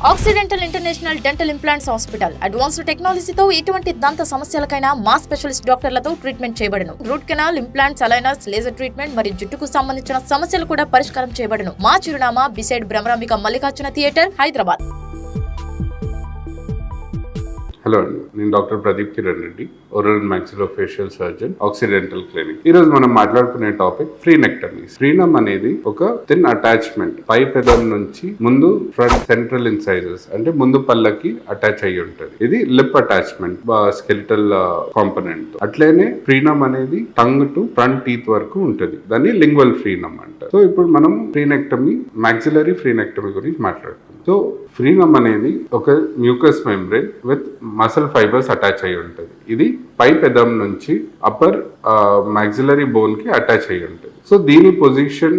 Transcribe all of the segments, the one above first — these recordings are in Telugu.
Accidental international dental implants hospital advanced టెక్నాలజీతో ఎటువంటి దంత సమస్యలకైనా మా స్పెషలిస్ట్ డాక్టర్లతో ట్రీట్మెంట్ చేయబడును. Root canal, implants, aligners, laser treatment మరియు జుట్టుకు సంబంధించిన సమస్యలు కూడా పరిష్కారం చేయబడును. మా చిరునామా beside Bhramarambika Mallikarjuna theatre, Hyderabad. Hello అండి, నేను doctor Pradeep Kiran Reddy, oral and maxillofacial surgeon, Occidental clinic. ఈ రోజు మనం మాట్లాడుకునే టాపిక్ ఫ్రీనెక్టమీ. ఫ్రీనమ్ అనేది ఒక థిన్ అటాచ్మెంట్ పై పెదం నుంచి ముందు ఫ్రంట్ సెంట్రల్ ఇన్సైజెస్ అంటే ముందు పళ్ళకి అటాచ్ అయ్యి ఉంటుంది. ఇది లిప్ అటాచ్మెంట్, స్కెలిటల్ కాంపోనెంట్. అట్లనే ఫ్రీనమ్ అనేది టంగ్ టు ఫ్రంట్ టీత్ వరకు ఉంటుంది. దాన్ని లింగ్వల్ ఫ్రీనమ్ అంటారు. సో ఇప్పుడు మనం ఫ్రీనెక్టమీ, మాక్సిలరీ ఫ్రీనెక్టమీ గురించి మాట్లాడుకుందాం. సో ఫ్రీనమ్ అనేది ఒక mucus membrane with muscle fibres attach అయి ఉంటుంది. ఇది పై పెదం నుంచి అప్పర్ మాక్సిలరీ బోన్ కి అటాచ్ అయి ఉంటుంది. సో దీని పొజిషన్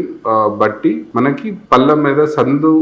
బట్టి మనకి పళ్ళ మీద సందు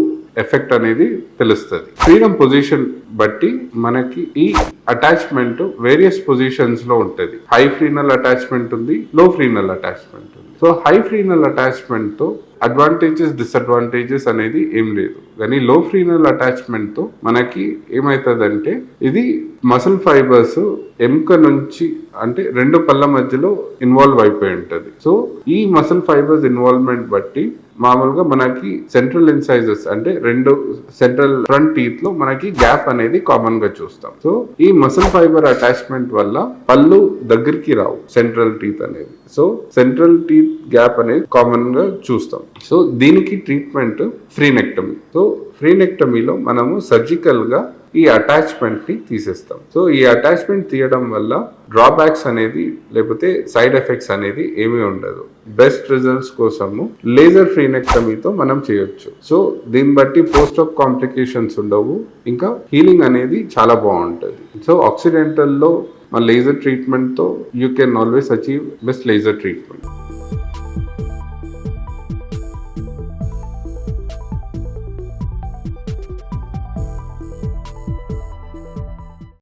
ఎఫెక్ట్ అనేది తెలుస్తుంది. ఫ్రీనమ్ పొజిషన్ బట్టి మనకి ఈ అటాచ్మెంట్ వేరియస్ పొజిషన్స్ లో ఉంటుంది. హై ఫ్రీనల్ అటాచ్మెంట్ ఉంది, లో ఫ్రీనల్ అటాచ్మెంట్ ఉంది. సో హై ఫ్రీనల్ అటాచ్మెంట్ తో అడ్వాంటేజెస్, డిసడ్వాంటేజెస్ అనేది ఏం లేదు. కానీ లో ఫ్రీనల్ అటాచ్మెంట్ తో మనకి ఏమవుతుందంటే ఇది మసిల్ ఫైబర్స్ ఎముక నుంచి అంటే రెండు పళ్ళ మధ్యలో ఇన్వాల్వ్ అయిపోయి ఉంటుంది. సో ఈ మసిల్ ఫైబర్స్ ఇన్వాల్వ్మెంట్ బట్టి మామూలుగా మనకి సెంట్రల్ ఇన్సైజెస్ అంటే రెండు సెంట్రల్ ఫ్రంట్ టీత్ లో మనకి గ్యాప్ అనేది కామన్ గా చూస్తాం. సో ఈ మసిల్ ఫైబర్ అటాచ్మెంట్ వల్ల పళ్ళు దగ్గరికి రావు సెంట్రల్ టీత్ అనేది. సో సెంట్రల్ టీత్ గ్యాప్ అనేది కామన్ గా చూస్తాం. సో దీనికి ట్రీట్మెంట్ ఫ్రీనెక్టమీ. సో ఫ్రీనెక్టమీలో మనము సర్జికల్ గా ఈ అటాచ్మెంట్ ని తీసేస్తాం. సో ఈ అటాచ్మెంట్ తీయడం వల్ల డ్రాబ్యాక్స్ అనేది లేకపోతే సైడ్ ఎఫెక్ట్స్ అనేది ఏమీ ఉండదు. బెస్ట్ రిజల్ట్స్ కోసము లేజర్ ఫ్రీనెక్టమీతో మనం చేయొచ్చు. సో దీన్ని బట్టి పోస్ట్ ఆప్ కాంప్లికేషన్స్ ఉండవు, ఇంకా హీలింగ్ అనేది చాలా బాగుంటుంది. సో ఆక్సిడెంటల్ లో మన లేజర్ ట్రీట్మెంట్ తో you can always achieve best laser treatment.